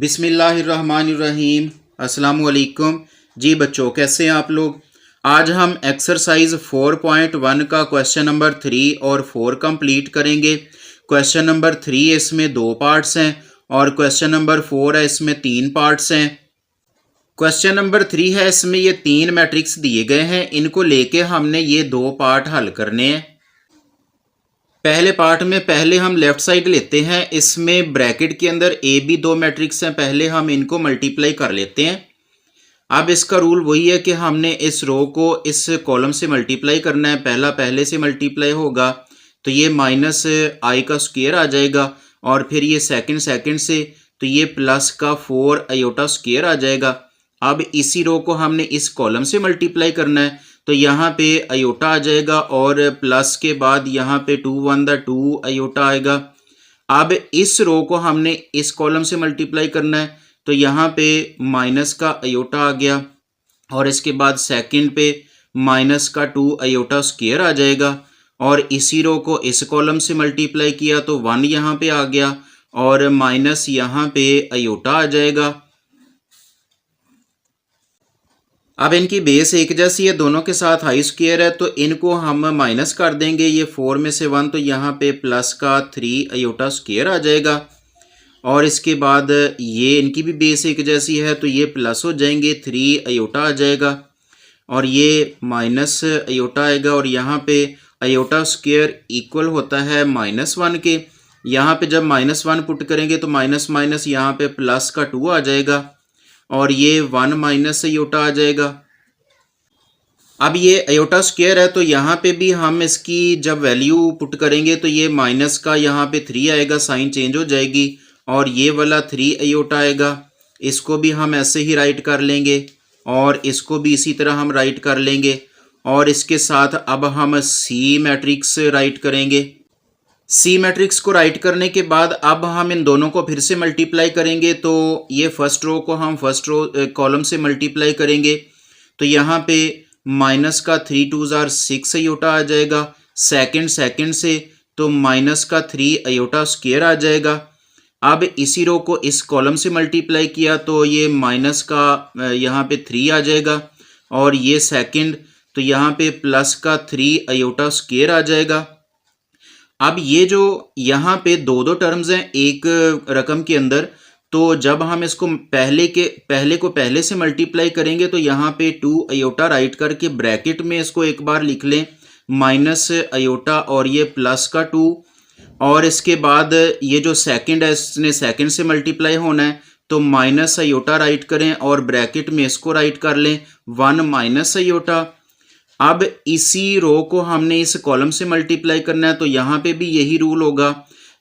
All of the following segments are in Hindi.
बिस्मिल्लाहिर्रहमानिर्रहीम। अस्सलाम वालेकुम जी बच्चों, कैसे हैं आप लोग। आज हम एक्सरसाइज 4.1 का क्वेश्चन नंबर 3 और 4 कंप्लीट करेंगे। क्वेश्चन नंबर 3 इसमें 2 पार्ट्स हैं और क्वेश्चन नंबर 4 है इसमें 3 पार्ट्स हैं। क्वेश्चन नंबर 3 है, इसमें ये 3 मैट्रिक्स दिए गए हैं, इनको लेके हमने ये 2 पार्ट हल करने हैं। पहले पार्ट में पहले हम लेफ्ट साइड लेते हैं, इसमें ब्रैकेट के अंदर ए बी 2 मैट्रिक्स हैं, पहले हम इनको मल्टीप्लाई कर लेते हैं। अब इसका रूल वही है कि हमने इस रो को इस कॉलम से मल्टीप्लाई करना है। पहला पहले से मल्टीप्लाई होगा तो ये माइनस आई का स्क्वायर आ जाएगा, और फिर ये सेकंड से तो ये प्लस का 4 आयोटा स्क्वायर आ जाएगा। अब इसी रो को हमने इस कॉलम से मल्टीप्लाई करना है, तो यहाँ पे आयोटा आ जाएगा और प्लस के बाद यहाँ पे 2 1 2 आयोटा आएगा। अब इस रो को हमने इस कॉलम से मल्टीप्लाई करना है, तो यहाँ पे माइनस का आयोटा आ गया, और इसके बाद सेकंड पे माइनस का 2 आयोटा स्क्वायर आ जाएगा, और इसी रो को इस कॉलम से मल्टीप्लाई किया तो 1 यहाँ पे आ गया, और माइनस यहाँ पे आयोटा आ जाएगा। अब इनकी बेस एक जैसी है, दोनों के साथ हाई स्क्वायर है, तो इनको हम माइनस कर देंगे। ये 4 में से 1 तो यहाँ पे प्लस का 3 आयोटा स्क्वायर आ जाएगा, और इसके बाद ये इनकी भी बेस एक जैसी है तो ये प्लस हो जाएंगे, 3 आयोटा आ जाएगा, और ये माइनस आयोटा आएगा, और यहाँ पे आयोटा स्क्वायर इक्वल होता है -1 के। यहाँ पे जब -1 पुट करेंगे तो माइनस माइनस यहाँ पे प्लस का 2 आ जाएगा, और ये 1 माइनस आयोटा आ जाएगा। अब ये आयोटा स्क्वायर है, तो यहाँ पे भी हम इसकी जब वैल्यू पुट करेंगे तो ये माइनस का यहाँ पे 3 आएगा, साइन चेंज हो जाएगी, और ये वाला 3 आयोटा आएगा। इसको भी हम ऐसे ही राइट कर लेंगे, और इसको भी इसी तरह हम राइट कर लेंगे, और इसके साथ अब हम सी मैट्रिक्स राइट करेंगे। सी मैट्रिक्स को राइट करने के बाद अब हम इन दोनों को फिर से मल्टीप्लाई करेंगे, तो ये फर्स्ट रो को हम फर्स्ट रो कॉलम से मल्टीप्लाई करेंगे, तो यहाँ पे माइनस का 3 2 6 आयोटा आ जाएगा। सेकंड से तो माइनस का 3 आयोटा स्क्वायर आ जाएगा। अब इसी रो को इस कॉलम से मल्टीप्लाई किया तो ये माइनस का यहाँ पे 3 आ जाएगा, और ये सेकंड तो यहाँ पे प्लस का 3 आयोटा स्क्वायर आ जाएगा। अब ये जो यहाँ पे दो टर्म्स हैं एक रकम के अंदर, तो जब हम इसको पहले को पहले से मल्टीप्लाई करेंगे तो यहाँ पे 2 आयोटा राइट करके ब्रैकेट में इसको एक बार लिख लें, माइनस आयोटा और ये प्लस का 2, और इसके बाद ये जो सेकंड है इसने सेकंड से मल्टीप्लाई होना है, तो माइनस आयोटा राइट करें और ब्रैकेट में इसको राइट कर लें 1 माइनस आयोटा। अब इसी रो को हमने इस कॉलम से मल्टीप्लाई करना है, तो यहाँ पे भी यही रूल होगा।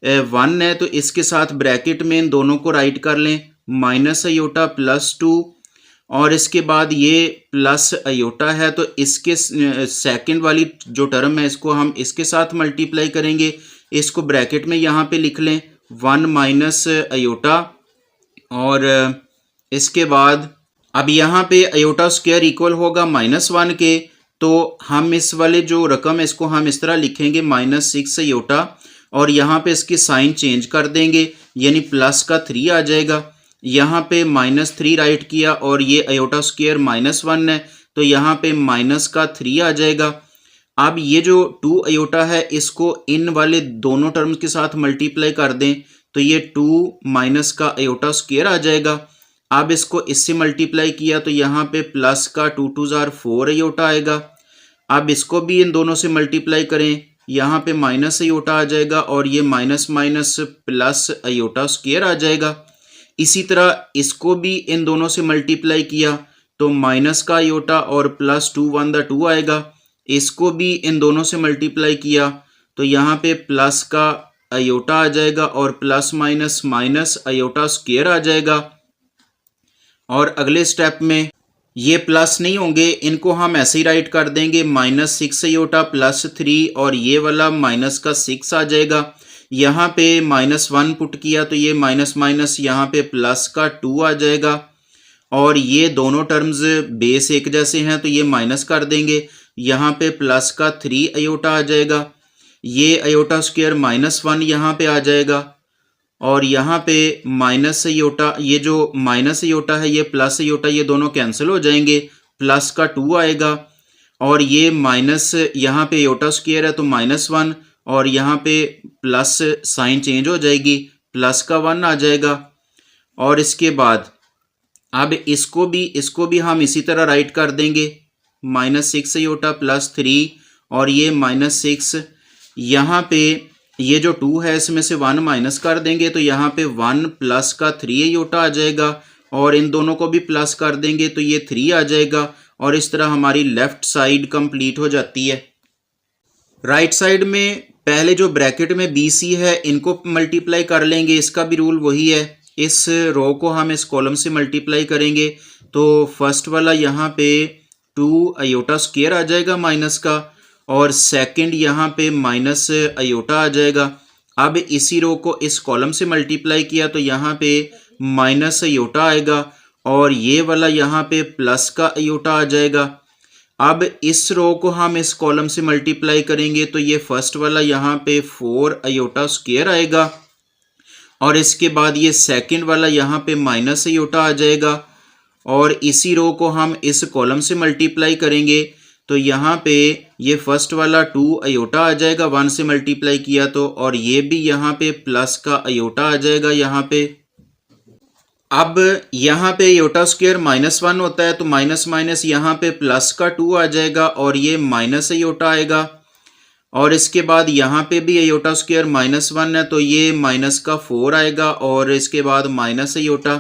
1 है तो इसके साथ ब्रैकेट में इन दोनों को राइट कर लें, माइनस आयोटा प्लस 2, और इसके बाद ये प्लस आयोटा है तो इसके सेकंड वाली जो टर्म है इसको हम इसके साथ मल्टीप्लाई करेंगे। इसको ब्रैकेट में यहाँ पे लिख लें 1 माइनस आयोटा, और इसके बाद अब यहाँ पे आयोटा स्क्वायर इक्वल होगा -1 के, तो हम इस वाले जो रकम है इसको हम इस तरह लिखेंगे -6 आयोटा, और यहाँ पे इसकी साइन चेंज कर देंगे, यानी प्लस का 3 आ जाएगा। यहाँ पे -3 राइट किया और ये आयोटा स्क्वायर -1 है, तो यहाँ पे माइनस का 3 आ जाएगा। अब ये जो 2 आयोटा है इसको इन वाले दोनों टर्म्स के साथ मल्टीप्लाई कर दें, तो ये 2 माइनस का आयोटा स्क्वायर आ जाएगा। अब इसको इससे मल्टीप्लाई किया तो यहाँ पे प्लस का 2 2 4 आयोटा आएगा। अब इसको भी इन दोनों से मल्टीप्लाई करें, यहाँ पे माइनस आयोटा आ जाएगा, और ये minus minus plus iota square आ जाएगा। इसी तरह इसको भी इन दोनों से मल्टीप्लाई किया तो माइनस का आयोटा और प्लस 2 1 2 आएगा। इसको भी इन दोनों से मल्टीप्लाई किया तो यहाँ पे प्लस का आयोटा आ जाएगा, और plus minus minus iota square आ जाएगा। और अगले स्टेप में ये प्लस नहीं होंगे, इनको हम ऐसे ही राइट कर देंगे, -6 आयोटा प्लस 3, और ये वाला माइनस का 6 आ जाएगा। यहाँ पे -1 पुट किया तो ये माइनस माइनस यहाँ पे प्लस का 2 आ जाएगा, और ये दोनों टर्म्स बेस एक जैसे हैं तो ये माइनस कर देंगे, यहाँ पे प्लस का 3 आयोटा आ जाएगा। ये आयोटा स्क्वायर -1 यहाँ पे आ जाएगा, और यहाँ पे माइनस अयोटा, ये जो माइनस अयोटा है ये प्लस अयोटा, ये दोनों कैंसिल हो जाएंगे, प्लस का 2 आएगा। और ये माइनस, यहाँ पे अयोटा स्क्वायर है तो -1, और यहाँ पे प्लस साइन चेंज हो जाएगी, प्लस का 1 आ जाएगा। और इसके बाद अब इसको भी हम इसी तरह राइट कर देंगे, -6 अयोटा प्लस 3, और ये -6, यहाँ पे ये जो 2 है इसमें से 1 माइनस कर देंगे तो यहाँ पे 1 प्लस का 3 अयोटा आ जाएगा, और इन दोनों को भी प्लस कर देंगे तो ये 3 आ जाएगा। और इस तरह हमारी लेफ्ट साइड कंप्लीट हो जाती है। राइट साइड में पहले जो ब्रैकेट में BC है इनको मल्टीप्लाई कर लेंगे, इसका भी रूल वही है। इस रो को हम इस कॉलम से मल्टीप्लाई करेंगे तो फर्स्ट वाला यहाँ पे 2 अयोटा स्क्वायर आ जाएगा माइनस का, और सेकंड यहाँ पे माइनस अयोटा आ जाएगा। अब इसी रो को इस कॉलम से मल्टीप्लाई किया तो यहाँ पे माइनस अयोटा आएगा, और ये वाला यहाँ पे प्लस का अयोटा आ जाएगा। अब इस रो को हम इस कॉलम से मल्टीप्लाई करेंगे तो ये फर्स्ट वाला यहाँ पे 4 अयोटा स्क्वायर आएगा, और इसके बाद ये सेकंड वाला यहाँ पे माइनस अयोटा आ जाएगा। और इसी रो को हम इस कॉलम से मल्टीप्लाई करेंगे तो यहाँ पे ये फर्स्ट वाला 2 अयोटा आ जाएगा 1 से मल्टीप्लाई किया तो, और ये भी यहाँ पे प्लस का अयोटा आ जाएगा यहाँ पे। अब यहाँ पे अयोटा स्क्वायर -1 होता है तो माइनस माइनस यहाँ पे प्लस का 2 आ जाएगा, और ये माइनस अयोटा आएगा। और इसके बाद यहाँ पे भी अयोटा स्क्वायर -1 है तो ये माइनस का 4 आएगा, और इसके बाद माइनस अयोटा,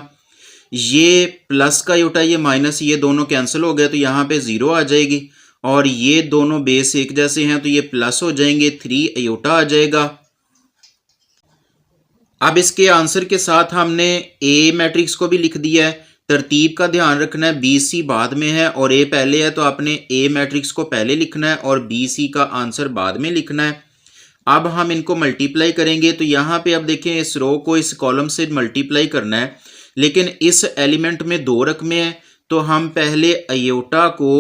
ये प्लस का अयोटा, ये माइनस, ये दोनों कैंसिल हो गए तो यहाँ पे 0 आ जाएगी, और ये दोनों बेस एक जैसे हैं तो ये प्लस हो जाएंगे, 3 अयोटा आ जाएगा। अब इसके आंसर के साथ हमने ए मैट्रिक्स को भी लिख दिया है। तरतीब का ध्यान रखना है, BC बाद में है और ए पहले है तो आपने ए मैट्रिक्स को पहले लिखना है और BC का आंसर बाद में लिखना है। अब हम इनको मल्टीप्लाई करेंगे तो यहाँ पे अब देखें इस रो को इस कॉलम से मल्टीप्लाई करना है, लेकिन इस एलिमेंट में 2 रकमें हैं तो हम पहले अयोटा को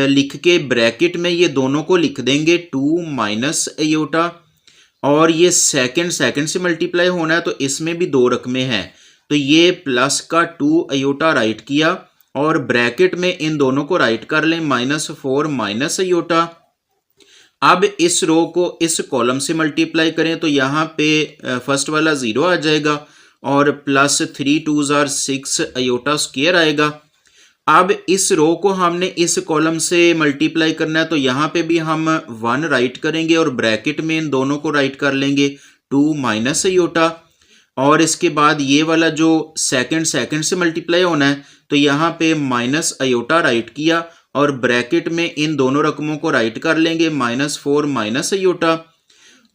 लिख के ब्रैकेट में ये दोनों को लिख देंगे 2 माइनस अयोटा, और ये सेकंड से मल्टीप्लाई होना है तो इसमें भी 2 रकमें हैं तो ये प्लस का 2 अयोटा राइट किया, और ब्रैकेट में इन दोनों को राइट कर लें -4 माइनस अयोटा। अब इस रो को इस कॉलम से मल्टीप्लाई करें तो यहाँ पे फर्स्ट वाला 0 आ जाएगा, और plus 3 2s are 6 aorta square आएगा। अब इस रो को हमने इस कॉलम से मल्टीप्लाई करना है तो यहाँ पे भी हम 1 राइट करेंगे और ब्रैकेट में इन दोनों को राइट कर लेंगे 2 माइनस अयोटा, और इसके बाद ये वाला जो सेकंड से मल्टीप्लाई होना है तो यहाँ पे माइनस अयोटा राइट किया और ब्रैकेट में इन दोनों रकमों को राइट कर लेंगे -4 माइनस अयोटा।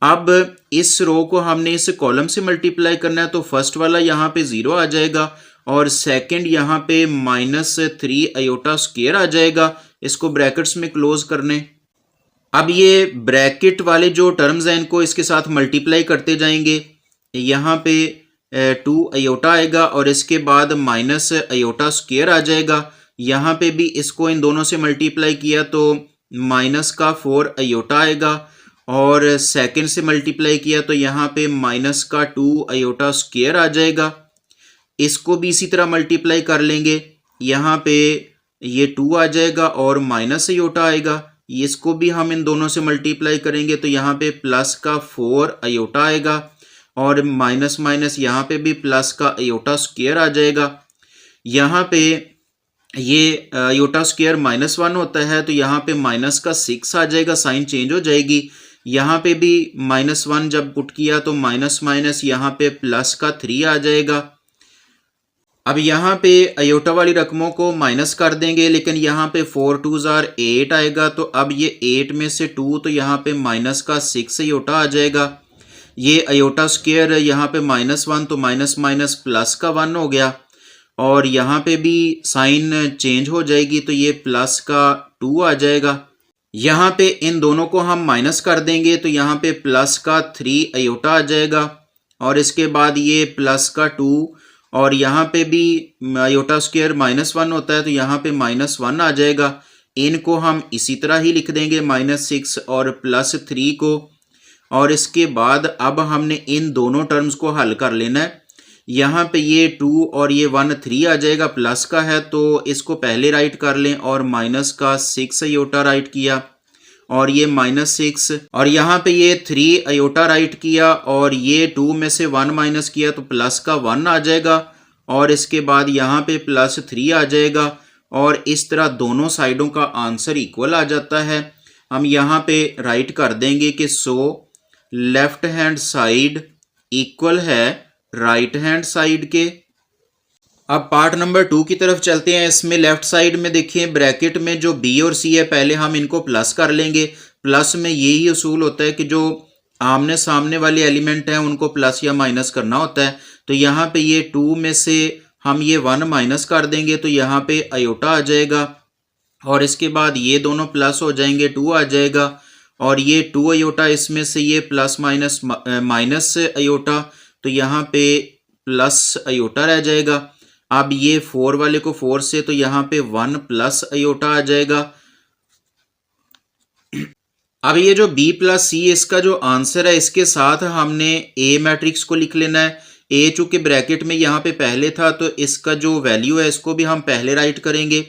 अब इस रो को हमने इस कॉलम से मल्टीप्लाई करना है तो फर्स्ट वाला यहाँ पे 0 आ जाएगा, और सेकंड यहाँ पे -3 अयोटा स्क्वायर आ जाएगा। इसको ब्रैकेट्स में क्लोज करने। अब ये ब्रैकेट वाले जो टर्म्स हैं इनको इसके साथ मल्टीप्लाई करते जाएंगे। यहाँ पे 2 अयोटा आएगा और इसके बाद माइनस अयोटा स्क्वायर आ जाएगा। यहाँ पे भी इसको इन दोनों से मल्टीप्लाई किया तो माइनस का 4 अयोटा आएगा, और सेकंड से मल्टीप्लाई किया तो यहाँ पे माइनस का 2 अयोटा स्क्वायर आ जाएगा। इसको भी इसी तरह मल्टीप्लाई कर लेंगे, यहाँ पे ये 2 आ जाएगा और माइनस अयोटा आएगा। इसको भी हम इन दोनों से मल्टीप्लाई करेंगे तो यहाँ पे प्लस का 4 अयोटा आएगा, और माइनस माइनस यहाँ पे भी प्लस का अयोटा स्क्वायर आ जाएगा। यहाँ पे ये अयोटा स्क्वायर -1 होता है तो यहाँ पे माइनस का 6 आ जाएगा, साइन चेंज हो जाएगी। यहाँ पे भी -1 जब पुट किया तो माइनस माइनस यहाँ पे प्लस का 3 आ जाएगा। अब यहाँ पे अयोटा वाली रकमों को माइनस कर देंगे, लेकिन यहाँ पे 4 2s are 8 आएगा तो अब ये 8 में से 2 तो यहाँ पे माइनस का 6 अयोटा आ जाएगा। ये अयोटा स्क्वायर यहाँ पे -1 तो माइनस माइनस प्लस का 1 हो गया, और यहाँ पे भी साइन चेंज हो जाएगी तो ये प्लस का 2 आ जाएगा। यहाँ पे इन दोनों को हम माइनस कर देंगे तो यहाँ पे प्लस का 3 अयोटा आ जाएगा, और इसके बाद ये प्लस का 2, और यहाँ पे भी अयोटा स्क्वायर -1 होता है तो यहाँ पे -1 आ जाएगा। इनको हम इसी तरह ही लिख देंगे -6 और +3 को, और इसके बाद अब हमने इन दोनों टर्म्स को हल कर लेना है। यहाँ पे ये 2 और ये 1 3 आ जाएगा, प्लस का है तो इसको पहले राइट कर लें और माइनस का 6 अयोटा राइट किया और ये -6 और यहाँ पे ये 3 अयोटा राइट किया और ये 2 में से 1 माइनस किया तो प्लस का 1 आ जाएगा और इसके बाद यहाँ पे +3 आ जाएगा और इस तरह दोनों साइडों का आंसर इक्वल आ जाता है। हम यहाँ पे राइट कर देंगे कि so left hand side equal है राइट हैंड साइड के। अब पार्ट नंबर 2 की तरफ चलते हैं। इसमें लेफ्ट साइड में देखिए ब्रैकेट में जो बी और सी है पहले हम इनको प्लस कर लेंगे। प्लस में यही उसूल होता है कि जो आमने सामने वाले एलिमेंट हैं उनको प्लस या माइनस करना होता है। तो यहाँ पे ये 2 में से हम ये 1 माइनस कर देंगे तो यहाँ पे अयोटा आ जाएगा और इसके बाद ये दोनों प्लस हो जाएंगे, 2 आ जाएगा और ये 2 अयोटा इसमें से ये प्लस माइनस माइनस अयोटा तो यहाँ पे प्लस अयोटा रह जाएगा। अब ये 4 वाले को 4 से तो यहाँ पे 1 प्लस अयोटा आ जाएगा। अब ये जो b प्लस सी इसका जो आंसर है इसके साथ हमने a मैट्रिक्स को लिख लेना है। a चूंकि ब्रैकेट में यहाँ पे पहले था तो इसका जो वैल्यू है इसको भी हम पहले राइट करेंगे।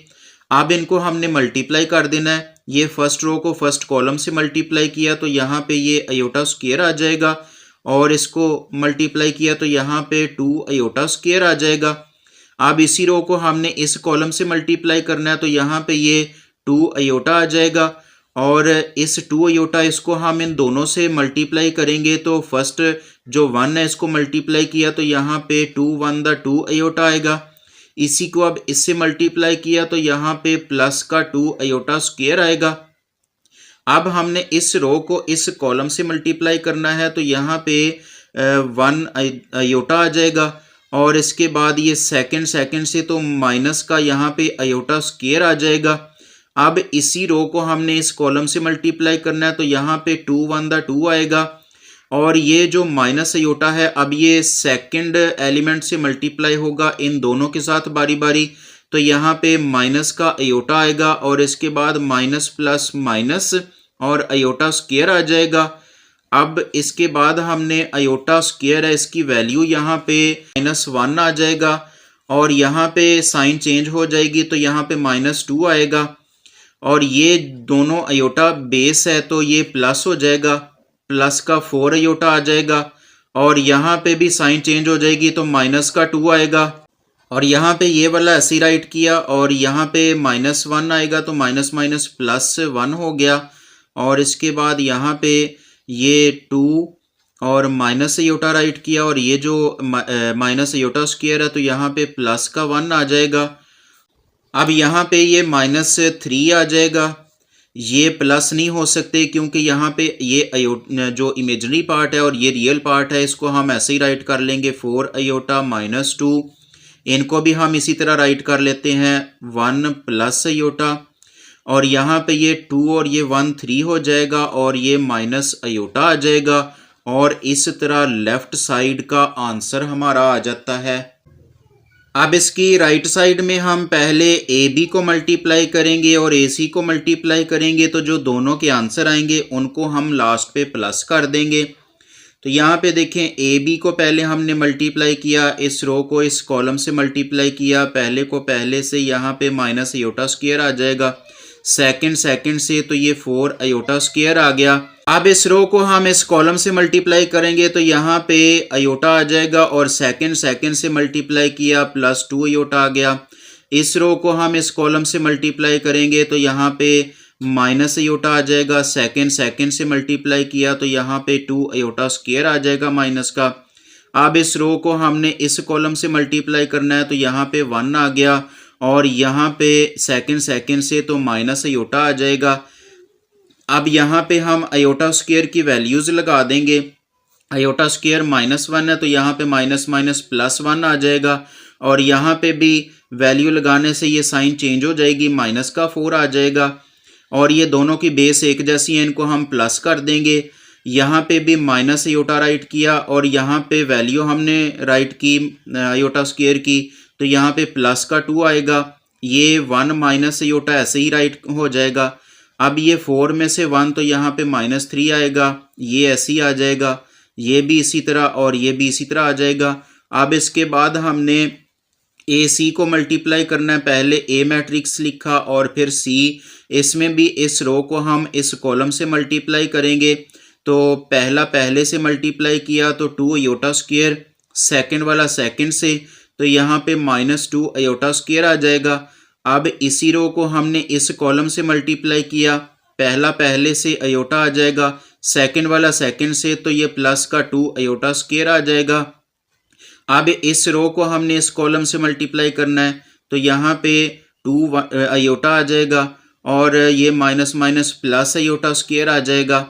अब इनको हमने मल्टीप्लाई कर देना है। ये फर्स्ट रो को फर्स्ट कॉलम से मल्टीप्लाई किया तो यहाँ पे ये अयोटा स्क्वायर आ जाएगा और इसको मल्टीप्लाई किया तो यहाँ पे 2 अयोटा स्क्वायर आ जाएगा। अब इसी रो को हमने इस कॉलम से मल्टीप्लाई करना है तो यहाँ पे ये 2 अयोटा आ जाएगा और इस 2 अयोटा इसको हम इन दोनों से मल्टीप्लाई करेंगे तो फर्स्ट जो 1 है इसको मल्टीप्लाई किया तो यहाँ पे 2 1 द 2 अयोटा आएगा। इसी को अब इससे मल्टीप्लाई किया तो यहाँ पे प्लस का 2 अयोटा स्क्वायर आएगा। अब हमने इस रो को इस कॉलम से मल्टीप्लाई करना है तो यहाँ पे 1 अयोटा आ जाएगा और इसके बाद ये सेकंड से तो माइनस का यहाँ पे अयोटा स्क्वायर आ जाएगा। अब इसी रो को हमने इस कॉलम से मल्टीप्लाई करना है तो यहाँ पे 2 1 द 2 आएगा और ये जो माइनस अयोटा है अब ये सेकंड एलिमेंट से मल्टीप्लाई होगा इन दोनों के साथ बारी बारी तो यहाँ पे माइनस का अयोटा आएगा और इसके बाद माइनस प्लस माइनस और अयोटा स्क्वायर आ जाएगा। अब इसके बाद हमने अयोटा स्क्वायर है इसकी वैल्यू यहाँ पे -1 आ जाएगा और यहाँ पे साइन चेंज हो जाएगी तो यहाँ पे -2 आएगा और ये दोनों अयोटा बेस है तो ये प्लस हो जाएगा, प्लस का 4 अयोटा आ जाएगा और यहाँ पे भी साइन चेंज हो जाएगी तो माइनस का 2 आएगा और यहाँ पे ये वाला ऐसे राइट किया और यहाँ पे -1 आएगा तो माइनस माइनस प्लस 1 हो गया और इसके बाद यहाँ पे ये 2 और माइनस अयोटा राइट किया और ये जो माइनस अयोटा स्क्वायर है तो यहाँ पे प्लस का 1 आ जाएगा। अब यहाँ पे ये -3 आ जाएगा, ये प्लस नहीं हो सकते क्योंकि यहाँ पे ये जो इमेजिनरी पार्ट है और ये रियल पार्ट है इसको हम ऐसे ही राइट कर लेंगे 4 अयोटा -2। इनको भी हम इसी तरह राइट कर लेते हैं 1 प्लस अयोटा और यहाँ पे ये 2 और ये 1 3 हो जाएगा और ये माइनस अयोटा आ जाएगा और इस तरह लेफ्ट साइड का आंसर हमारा आ जाता है। अब इसकी राइट साइड में हम पहले ए बी को मल्टीप्लाई करेंगे और ए सी को मल्टीप्लाई करेंगे तो जो दोनों के आंसर आएंगे उनको हम लास्ट पे प्लस कर देंगे। तो यहाँ पे देखें ए बी को पहले हमने मल्टीप्लाई किया, इस रो को इस कॉलम से मल्टीप्लाई किया, पहले को पहले से यहाँ पे माइनस अयोटा स्क्वायर आ जाएगा, सेकंड से तो ये 4 अयोटा स्क्वायर आ गया। अब इस रो को हम इस कॉलम से मल्टीप्लाई करेंगे तो यहाँ पे अयोटा आ जाएगा और सेकंड से मल्टीप्लाई किया +2 अयोटा आ गया। इस रो को हम इस कॉलम से मल्टीप्लाई करेंगे तो यहाँ पे माइनस अयोटा आ जाएगा, सेकंड से मल्टीप्लाई किया तो यहाँ पे 2 अयोटा स्क्वायर आ जाएगा माइनस का। अब इस रो को हमने इस कॉलम से मल्टीप्लाई करना है तो यहाँ पे 1 आ गया और यहाँ पे सेकंड से तो माइनस अयोटा आ जाएगा। अब यहाँ पे हम अयोटा स्क्वायर की वैल्यूज़ लगा देंगे। अयोटा स्क्वायर -1 है तो यहाँ पे माइनस +1 आ जाएगा और यहाँ पे भी वैल्यू लगाने से ये साइन चेंज हो जाएगी, माइनस का 4 आ जाएगा और ये दोनों की बेस एक जैसी है, इनको हम प्लस कर देंगे। यहाँ पे भी माइनस अयोटा राइट किया और यहाँ पे वैल्यू हमने राइट की अयोटा स्क्वायर की तो यहाँ पे प्लस का 2 आएगा, ये 1 माइनस अयोटा ऐसे ही राइट हो जाएगा। अब ये 4 में से 1 तो यहाँ पे -3 आएगा, ये ऐसे ही आ जाएगा, ये भी इसी तरह और ये भी इसी तरह आ जाएगा। अब इसके बाद हमने ए सी को मल्टीप्लाई करना है, पहले ए मैट्रिक्स लिखा और फिर सी, इसमें भी इस रो को हम इस कॉलम से मल्टीप्लाई करेंगे। तो पहला पहले से मल्टीप्लाई किया तो 2 अयोटा स्क्वायर, सेकंड वाला सेकंड से, तो यहाँ पे -2 अयोटा स्क्वायर आ जाएगा। अब इसी रो को हमने इस कॉलम से मल्टीप्लाई किया, पहला पहले से अयोटा आ जाएगा, सेकंड वाला सेकंड से, तो ये प्लस का 2 अयोटा स्क्वायर आ जाएगा। अब इस रो को हमने इस कॉलम से मल्टीप्लाई करना है, तो यहाँ पे 2 अयोटा आ जाएगा और ये minus minus plus iota square आ जाएगा।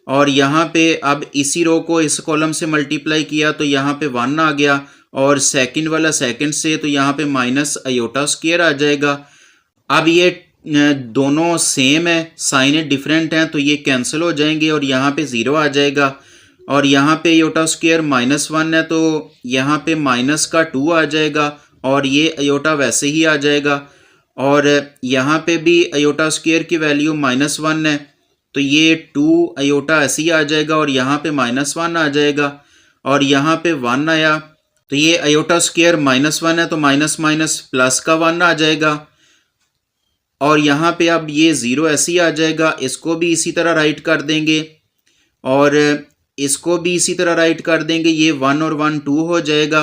और यहाँ पे अब इसी रो को इस कॉलम से मल्टीप्लाई किया तो यहाँ पे 1 आ गया और सेकंड वाला सेकंड से, तो यहाँ पे माइनस अयोटा स्क्वायर आ जाएगा। अब ये दोनों सेम है, साइन डिफरेंट हैं, तो ये कैंसिल हो जाएंगे और यहाँ पे 0 आ जाएगा। और यहाँ पे अयोटा स्क्वायर -1 है तो यहाँ पे माइनस का 2 आ जाएगा और ये अयोटा वैसे ही आ जाएगा। और यहाँ पे भी अयोटा स्क्वायर की वैल्यू -1 है तो ये 2 अयोटा ऐसे ही आ जाएगा और यहाँ पे -1 आ जाएगा। और यहाँ पे 1 आया तो ये अयोटा स्क्वायर -1 है तो माइनस माइनस प्लस का 1 आ जाएगा। और यहाँ पे अब ये 0 ऐसे ही आ जाएगा, इसको भी इसी तरह राइट कर देंगे और इसको भी इसी तरह राइट कर देंगे, ये 1 और 1 2 हो जाएगा।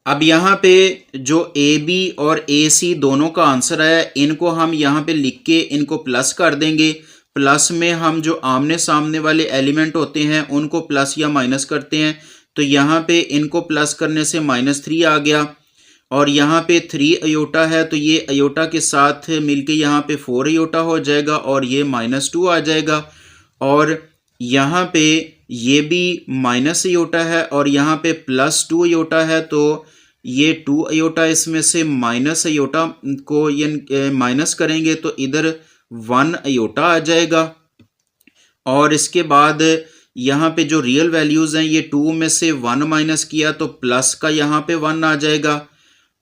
अब यहाँ पे जो ए बी और ए सी दोनों का आंसर आया, इनको हम यहाँ पे लिख के इनको प्लस कर देंगे। प्लस में हम जो आमने सामने वाले एलिमेंट होते हैं उनको प्लस या माइनस करते हैं, तो यहाँ पे इनको प्लस करने से -3 आ गया। और यहाँ पे 3 अयोटा है तो ये अयोटा के साथ मिलके यहाँ पे 4 अयोटा हो जाएगा और ये -2 आ जाएगा। और यहाँ पे ये भी माइनस अयोटा है और यहाँ पे +2 अयोटा है तो ये 2 अयोटा, इसमें से माइनस अयोटा को ये माइनस करेंगे तो इधर 1 अयोटा आ जाएगा। और इसके बाद यहाँ पे जो रियल वैल्यूज़ हैं, ये 2 में से 1 माइनस किया तो प्लस का यहाँ पे 1 आ जाएगा।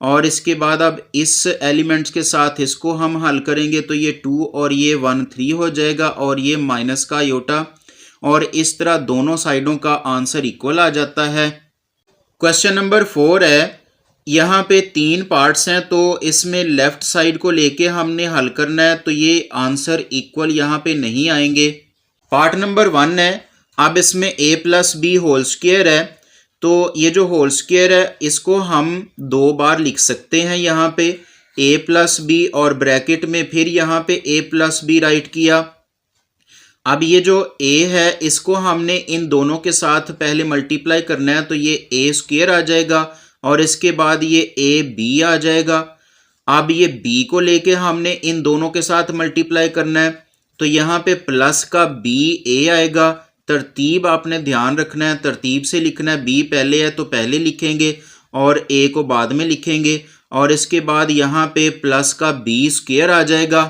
और इसके बाद अब इस एलिमेंट्स के साथ इसको हम हल करेंगे तो ये 2 और ये 1 3 हो जाएगा और ये माइनस का अयोटा, और इस तरह दोनों साइडों का आंसर इक्वल आ जाता है। क्वेश्चन नंबर 4 है, यहाँ पे 3 पार्ट्स हैं तो इसमें लेफ्ट साइड को लेके हमने हल करना है, तो ये आंसर इक्वल यहाँ पे नहीं आएंगे। पार्ट नंबर 1 है, अब इसमें a + b होल स्क्वायर है, तो ये जो होल स्क्वायर है इसको हम 2 बार लिख सकते हैं, यहाँ पे a + b और ब्रैकेट में फिर यहाँ पे a + b राइट किया। अब ये जो a है इसको हमने इन दोनों के साथ पहले मल्टीप्लाई करना है, तो ये a² आ जाएगा और इसके बाद ये ab आ जाएगा। अब ये b को लेके हमने इन दोनों के साथ मल्टीप्लाई करना है, तो यहाँ पे प्लस का ba आएगा। तरतीब आपने ध्यान रखना है, तरतीब से लिखना है, b पहले है तो पहले लिखेंगे और a को बाद में लिखेंगे। और इसके बाद यहाँ पे प्लस का b² आ जाएगा।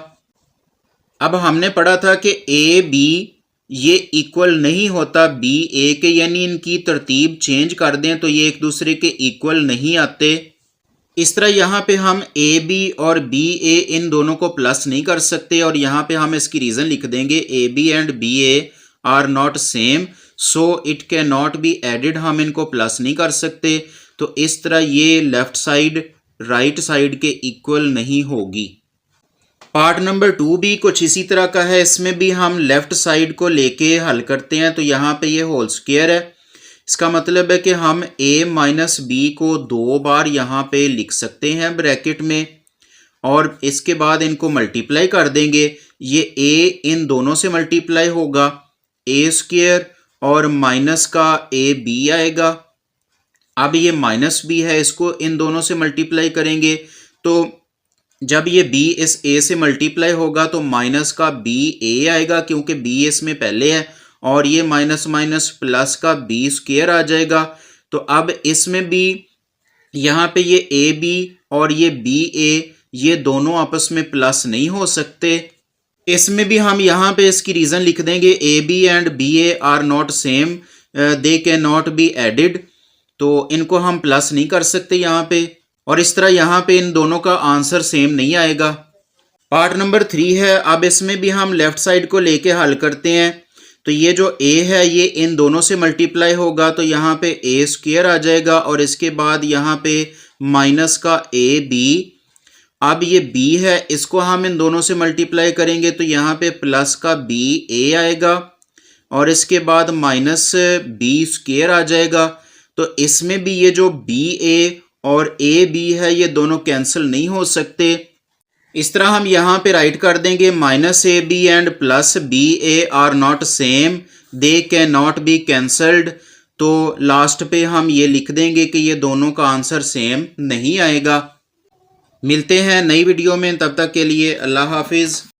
अब हमने पढ़ा था कि ए बी ये इक्वल नहीं होता बी ए के, यानी इनकी तरतीब चेंज कर दें तो ये एक दूसरे के इक्वल नहीं आते। इस तरह यहाँ पे हम ए बी और बी ए इन दोनों को प्लस नहीं कर सकते और यहाँ पे हम इसकी रीज़न लिख देंगे, A B and B A are not same so it can not be added, हम इनको प्लस नहीं कर सकते। तो इस तरह ये लेफ्ट साइड राइट साइड के इक्वल नहीं होगी। पार्ट नंबर 2 भी कुछ इसी तरह का है, इसमें भी हम लेफ्ट साइड को लेके हल करते हैं, तो यहाँ पे ये होल स्क्वायर है, इसका मतलब है कि हम a - b को 2 बार यहाँ पे लिख सकते हैं ब्रैकेट में और इसके बाद इनको मल्टीप्लाई कर देंगे। ये a इन दोनों से मल्टीप्लाई होगा, a² और माइनस का ab आएगा। अब ये -b है, इसको इन दोनों से मल्टीप्लाई करेंगे तो जब ये b इस a से मल्टीप्लाई होगा तो माइनस का ba आएगा क्योंकि b इसमें पहले है और ये माइनस माइनस प्लस का b² आ जाएगा। तो अब इसमें भी यहाँ पे ये ab और ये ba ये दोनों आपस में प्लस नहीं हो सकते। इसमें भी हम यहाँ पे इसकी रीज़न लिख देंगे, ab and ba are not same, they can not be added, तो इनको हम प्लस नहीं कर सकते यहाँ पे। और इस तरह यहाँ पे इन दोनों का आंसर सेम नहीं आएगा। पार्ट नंबर 3 है। अब इसमें भी हम लेफ्ट साइड को लेके हल करते हैं। तो ये जो a है ये इन दोनों से मल्टीप्लाई होगा तो यहाँ पे a स्क्वायर आ जाएगा और इसके बाद यहाँ पे माइनस का ab। अब ये b है, इसको हम इन दोनों से मल्टीप्लाई करेंगे तो यहाँ पे प्लस का ba आएगा और इसके बाद माइनस b स्क्वायर आ जाएगा। तो इसमें भी ये जो ba और ab है ये दोनों कैंसिल नहीं हो सकते। इस तरह हम यहाँ पे राइट कर देंगे minus A B and plus B A are not same, they can not be cancelled. तो लास्ट पे हम ये लिख देंगे कि ये दोनों का आंसर सेम नहीं आएगा। मिलते हैं नई वीडियो में, तब तक के लिए अल्लाह हाफिज़।